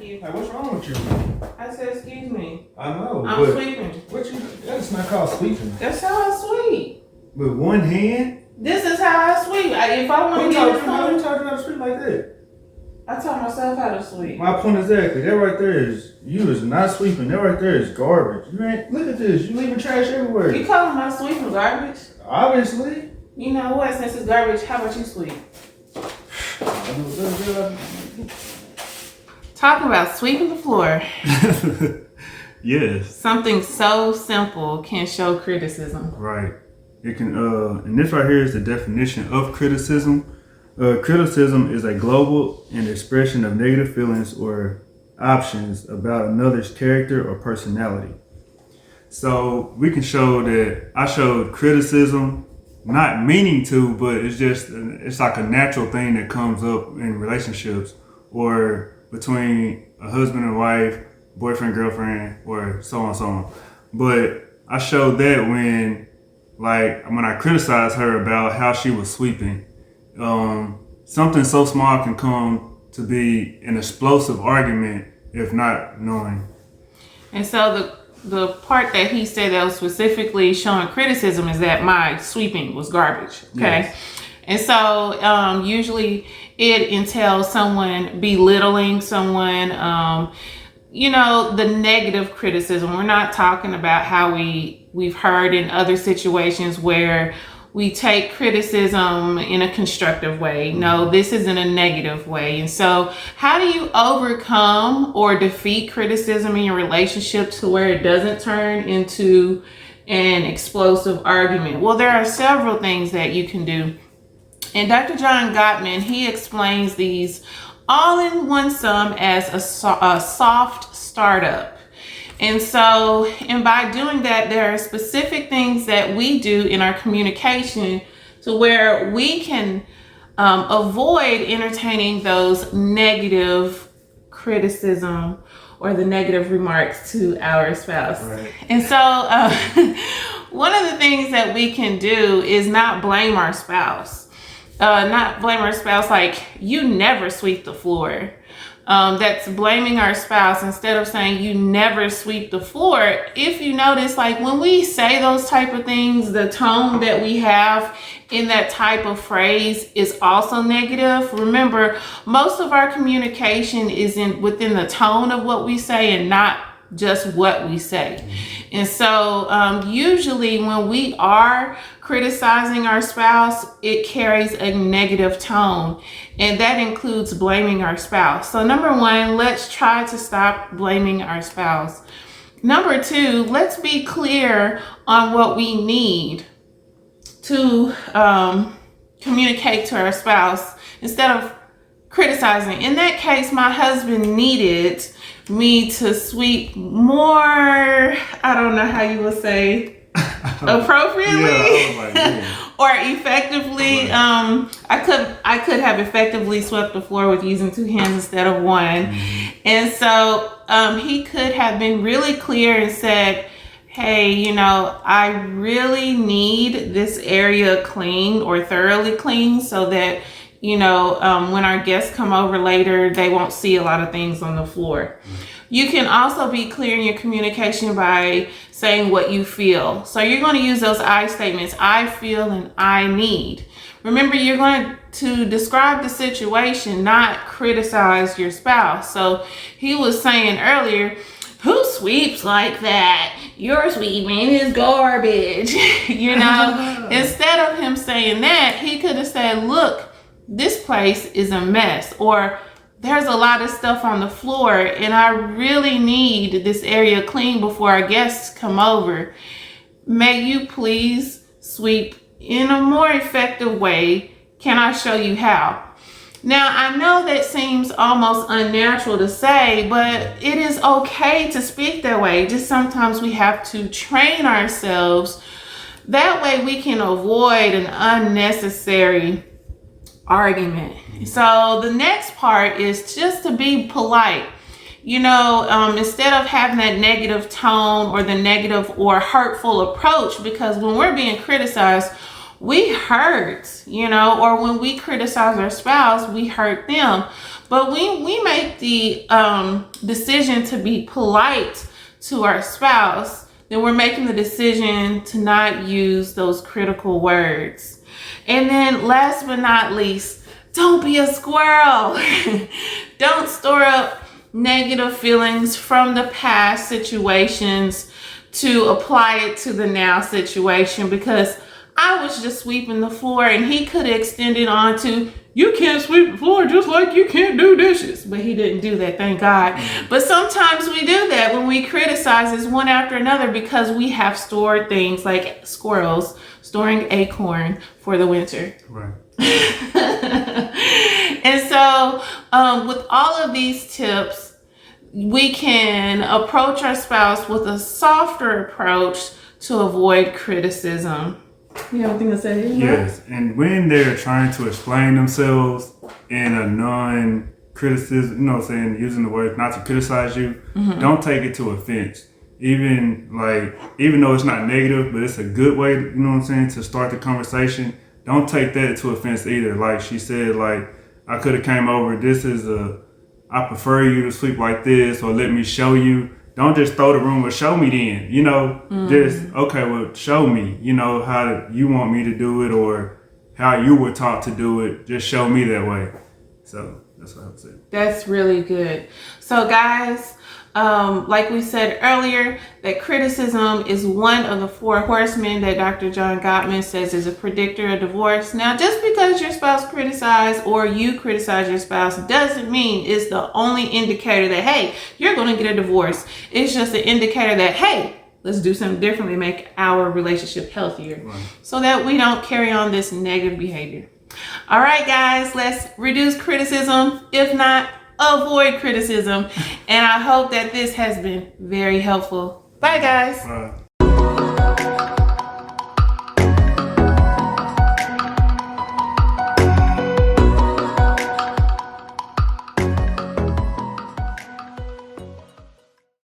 Thank you. Like, what's wrong with you? I said, excuse me. I know. I'm sweeping. That's not called sweeping. That's how I sweep. With one hand? This is how I sweep. If I want to get it Who taught you how to sweep like that? I taught myself how to sweep. My point exactly. That right there is, you is not sweeping. That right there is garbage. You ain't, look at this. You leaving trash everywhere. You calling my sweeping garbage? Obviously. You know what? Since it's garbage, how about you sweep? Talking about sweeping the floor. Yes. Something so simple can show criticism. Right. It can, and this right here is the definition of criticism. Criticism is a global and expression of negative feelings or options about another's character or personality. So we can show that I showed criticism, not meaning to, but it's like a natural thing that comes up in relationships or between a husband and wife, boyfriend, girlfriend, or so on. But I showed that when I criticized her about how she was sweeping, something so small can come to be an explosive argument if not knowing. And so the part that he said that was specifically showing criticism is that my sweeping was garbage. Okay. Yes. And so usually it entails someone belittling someone, the negative criticism. We're not talking about how we've heard in other situations where we take criticism in a constructive way. No, this is in a negative way. And so how do you overcome or defeat criticism in your relationship to where it doesn't turn into an explosive argument? Well, there are several things that you can do. And Dr. John Gottman, he explains these all in one sum as a soft startup. And by doing that, there are specific things that we do in our communication to where we can avoid entertaining those negative criticism or the negative remarks to our spouse. Right. And so one of the things that we can do is not blame our spouse. Like, you never sweep the floor. That's blaming our spouse instead of saying you never sweep the floor. If you notice, like when we say those type of things, the tone that we have in that type of phrase is also negative. Remember, most of our communication is within the tone of what we say and not just what we say. And so usually when we are criticizing our spouse, it carries a negative tone, and that includes blaming our spouse. So number one, let's try to stop blaming our spouse. Number two, let's be clear on what we need to communicate to our spouse instead of criticizing. In that case, my husband needed me to sweep more, I don't know how you would say, appropriately or effectively. I could have effectively swept the floor with using two hands instead of one. And so he could have been really clear and said, hey, I really need this area clean or thoroughly clean so that when our guests come over later, they won't see a lot of things on the floor. You can also be clear in your communication by saying what you feel. So you're going to use those I statements, I feel and I need. Remember, you're going to describe the situation, not criticize your spouse. So he was saying earlier, who sweeps like that? Your sweeping is garbage. Instead of him saying that, he could have said, look, this place is a mess, or there's a lot of stuff on the floor and I really need this area clean before our guests come over. May you please sweep in a more effective way? Can I show you how? Now, I know that seems almost unnatural to say, but it is okay to speak that way. Just sometimes we have to train ourselves. That way we can avoid an unnecessary argument. So the next part is just to be polite. Instead of having that negative tone or the negative or hurtful approach, because when we're being criticized, we hurt, or when we criticize our spouse, we hurt them. But we make the decision to be polite to our spouse, then we're making the decision to not use those critical words. And then last but not least, don't be a squirrel. Don't store up negative feelings from the past situations to apply it to the now situation, because I was just sweeping the floor and he could have extended on to, you can't sweep the floor just like you can't do dishes. But he didn't do that, thank God. But sometimes we do that when we criticize this one after another, because we have stored things like squirrels storing acorn for the winter. Right. And so with all of these tips, we can approach our spouse with a softer approach to avoid criticism. You have anything to say? Yes, and when they're trying to explain themselves in a non-criticism, you know what I'm saying, using the word not to criticize you, don't take it to offense. Even though it's not negative, but it's a good way, you know what I'm saying, to start the conversation, don't take that to offense either. Like she said, like, I could have came over, I prefer you to sleep like this, or let me show you. Don't just throw the room, or show me then, you know, just, okay, well, show me, you know, how you want me to do it, or how you were taught to do it. Just show me that way. So that's what I would say. That's really good. So guys, like we said earlier, that criticism is one of the 4 horsemen that Dr. John Gottman says is a predictor of divorce. Now, just because your spouse criticizes or you criticize your spouse doesn't mean it's the only indicator that, hey, you're going to get a divorce. It's just an indicator that, hey, let's do something differently, make our relationship healthier, so that we don't carry on this negative behavior. All right, guys, let's reduce criticism. If not, avoid criticism. And I hope that this has been very helpful. Bye, guys.